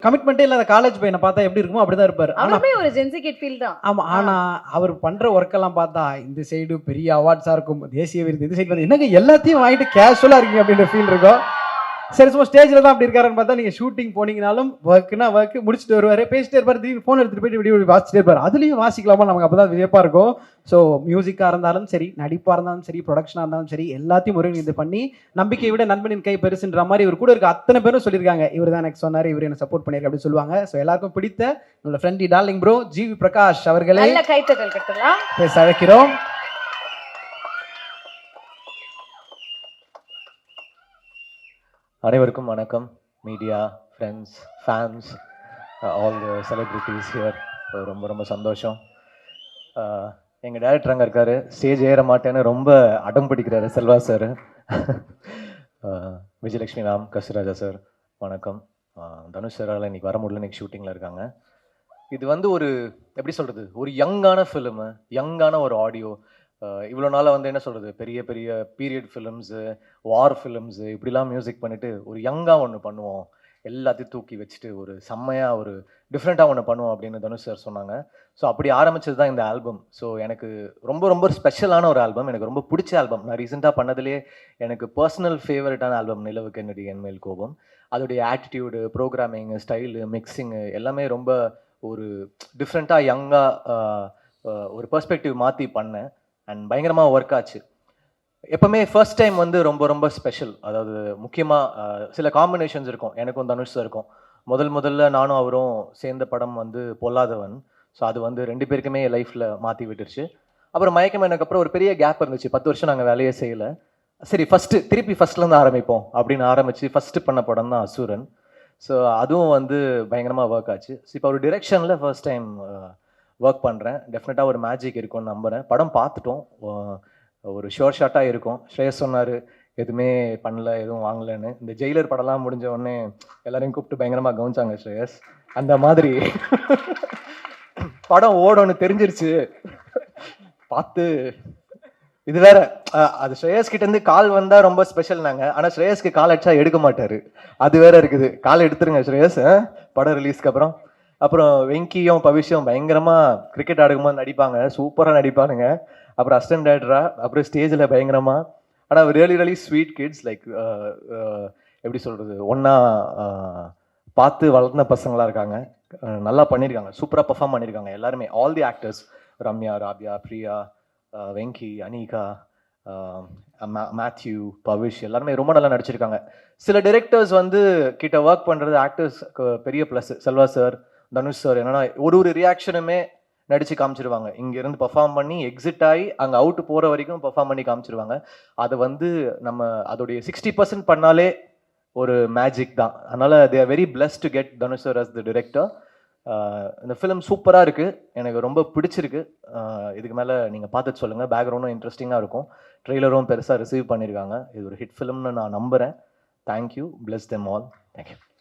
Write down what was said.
கமிட்மெண்ட்டே இல்லாத காலேஜ் பையனை பார்த்தா எப்படி இருக்குமோ அப்படிதான் இருப்பாரு. ஆனா அவருமே ஒரு ஜென்சி கிட் ஃபீல் தான். ஆமா. ஆனா அவர் பண்ற ஒர்க் எல்லாம் பார்த்தா இந்த சைடு பெரிய அவார்ட்ஸா இருக்கும். தேசிய விருது இந்த சைடு என்னங்க எல்லாத்தையும் வாங்கிட்டு கேஷுவலா இருக்கீங்க அப்படின்ற ஃபீல் இருக்கும். சரி சும்மா ஸ்டேஜ்ல தான் அப்படி இருக்காருன்னு பார்த்தா நீங்க ஷூட்டிங் போனீங்கனாலும் ஒர்க்னா ஒர்க் முடிச்சுட்டு வருவாரு, பேசிட்டே இருப்பாரு, திடீர்னு ஃபோன் எடுத்துட்டு போயிட்டு இப்படி வாசிச்சுட்டே இருப்பாரு. அதுலயும் வாசிக்கலாமா நமக்கு அப்பதான் வியப்பா இருக்கும். ஸோ மியூசிக்கா இருந்தாலும் சரி, நடிப்பா இருந்தாலும் சரி, ப்ரொடக்ஷனா இருந்தாலும் சரி, எல்லாத்தையும் ஒருங்கிணைந்து பண்ணி நம்பிக்கையை விட நண்பனின் கை பெருசுன்ற மாதிரி இவர் கூட இருக்க அத்தனை பேரும் சொல்லியிருக்காங்க. இவர் தான் எனக்கு சொன்னாரு, இவர் என்ன சப்போர்ட் பண்ணிருக்க அப்படின்னு சொல்லுவாங்க. ஸோ எல்லாருக்கும் பிடித்த நம்மளோட ஃப்ரெண்டி டார்லிங் ப்ரோ ஜிவி பிரகாஷ் அவர்களை நல்ல கைத்தட்டல் கட்டலாம் பேச அழைக்கிறோம். அனைவருக்கும் வணக்கம். Media, friends, fans, all the celebrities here. ரொம்ப ரொம்ப சந்தோஷம். எங்கள் டேரக்டர் அங்கே இருக்காரு, ஸ்டேஜ் ஏற மாட்டேன்னு ரொம்ப அடம் பிடிக்கிறாரு Selva sir. Vijayalakshmi ma'am, Kasthuraja sir வணக்கம். தனுஷ் சாரால் இன்னைக்கு வர முடியல, இன்னைக்கு ஷூட்டிங்கில் இருக்காங்க. இது வந்து ஒரு எப்படி சொல்கிறது, ஒரு யங்கான ஃபிலிமு, யங்கான ஒரு ஆடியோ. இவ்வளோ நாளாக வந்து என்ன சொல்கிறது, பெரிய பெரிய பீரியட் ஃபிலிம்ஸு, வார் ஃபிலிம்ஸு இப்படிலாம் மியூசிக் பண்ணிவிட்டு ஒரு யங்காக ஒன்று பண்ணுவோம், எல்லாத்தையும் தூக்கி வச்சுட்டு ஒரு செம்மையாக ஒரு டிஃப்ரெண்ட்டாக ஒன்று பண்ணுவோம் அப்படின்னு தனுஷ் சார் சொன்னாங்க. ஸோ அப்படி ஆரம்பிச்சது தான் இந்த ஆல்பம். ஸோ எனக்கு ரொம்ப ரொம்ப ஸ்பெஷலான ஒரு ஆல்பம், எனக்கு ரொம்ப பிடிச்ச ஆல்பம். நான் ரீசெண்டாக பண்ணதுலேயே எனக்கு பர்சனல் ஃபேவரட்டான ஆல்பம் நிலவு கென்னடி என்மேல் கோபம். அதோடைய ஆட்டிடியூடு, ப்ரோக்ராமிங்கு, ஸ்டைலு, மிக்சிங்கு எல்லாமே ரொம்ப ஒரு டிஃப்ரெண்ட்டாக யங்காக ஒரு பெர்ஸ்பெக்டிவ் மாற்றி பண்ணேன். அண்ட் பயங்கரமாக ஒர்க் ஆச்சு. எப்போவுமே ஃபர்ஸ்ட் டைம் வந்து ரொம்ப ரொம்ப ஸ்பெஷல். அதாவது முக்கியமாக சில காம்பினேஷன்ஸ் இருக்கும், எனக்கும் தனுஷ் இருக்கும். முதல்ல நானும் அவரும் சேர்ந்த படம் வந்து பொல்லாதவன். ஸோ அது வந்து 2 பேருக்குமே லைஃப்பில் மாற்றி விட்டுருச்சு. அப்புறம் மயக்கம் எனக்கப்புறம் ஒரு பெரிய கேப் இருந்துச்சு, 10 வருஷம் நாங்கள் வேலையே செய்யலை. சரி திருப்பி ஃபஸ்ட்லேருந்து ஆரம்பிப்போம் அப்படின்னு ஆரம்பித்து ஃபஸ்ட்டு பண்ண படம் தான் அசுரன். ஸோ அதுவும் வந்து பயங்கரமாக ஒர்க் ஆச்சு. ஸோ இப்போ ஒரு டிரெக்ஷனில் ஃபர்ஸ்ட் டைம் ஒர்க் பண்ணுறேன். டெஃபினட்டாக ஒரு மேஜிக் இருக்கும்னு நம்புகிறேன். படம் பார்த்துட்டோம், ஒரு ஷோர் ஷாட்டாக இருக்கும். ஸ்ரேயஸ் சொன்னார் எதுவுமே பண்ணல, எதுவும் வாங்கலைன்னு. இந்த ஜெயிலர் படம்லாம் முடிஞ்ச உடனே எல்லாரையும் கூப்பிட்டு பயங்கரமாக கவனிச்சாங்க ஸ்ரேயஸ். அந்த மாதிரி படம் ஓடணும்னு தெரிஞ்சிருச்சு, பார்த்து இது வேற. அது ஸ்ரேயஸ் கிட்டேருந்து கால் வந்தால் ரொம்ப ஸ்பெஷல் நாங்கள். ஆனால் ஸ்ரேயஸ்க்கு கால் அடிச்சா எடுக்க மாட்டார், அது வேற இருக்குது. கால் எடுத்துருங்க ஸ்ரேயஸ், படம் ரிலீஸ்க்கு அப்புறம் வெங்கியும் பவிஷும் பயங்கரமாக கிரிக்கெட் ஆடுக்கும்போது நடிப்பாங்க, சூப்பராக நடிப்பானுங்க. அப்புறம் அசிஸ்டன்ட் டைரக்டரா, அப்புறம் ஸ்டேஜில் பயங்கரமாக. ஆனால் ரியலி ஸ்வீட் கிட்ஸ், லைக் எப்படி சொல்கிறது, ஒன்றா பார்த்து வளர்ந்த பசங்களாக இருக்காங்க. நல்லா பண்ணியிருக்காங்க, சூப்பராக பர்ஃபார்ம் பண்ணியிருக்காங்க எல்லாருமே. All the actors, Ramya, Rabia, Priya, Venky, Anika, Mathew, Bavish எல்லாருமே ரொம்ப நல்லா நடிச்சிருக்காங்க. சில டைரக்டர்ஸ் வந்து கிட்ட ஒர்க் பண்ணுறது ஆக்டர்ஸ்க்கு பெரிய plus. Selva sir, Dhanush sir என்னன்னா ஒரு ரியாக்ஷனுமே நடிச்சு காமிச்சிருவாங்க. இங்கேருந்து பர்ஃபார்ம் பண்ணி எக்ஸிட் ஆகி அங்கே அவுட் போகிற வரைக்கும் பர்ஃபார்ம் பண்ணி காமிச்சிருவாங்க. அதை வந்து நம்ம அதோடைய 60% பண்ணாலே ஒரு மேஜிக் தான். அதனால் they are very blessed to get Dhanush sir as the director. இந்த ஃபிலிம் சூப்பராக இருக்குது, எனக்கு ரொம்ப பிடிச்சிருக்கு. இதுக்கு மேலே நீங்கள் பார்த்துட்டு சொல்லுங்கள். பேக்ரவுண்டும் இன்ட்ரெஸ்டிங்காக இருக்கும், ட்ரெய்லரும் பெருசாக ரிசீவ் பண்ணியிருக்காங்க. இது ஒரு ஹிட் ஃபிலிம்னு நான் நம்புகிறேன். Thank you, plus them all. Thank you.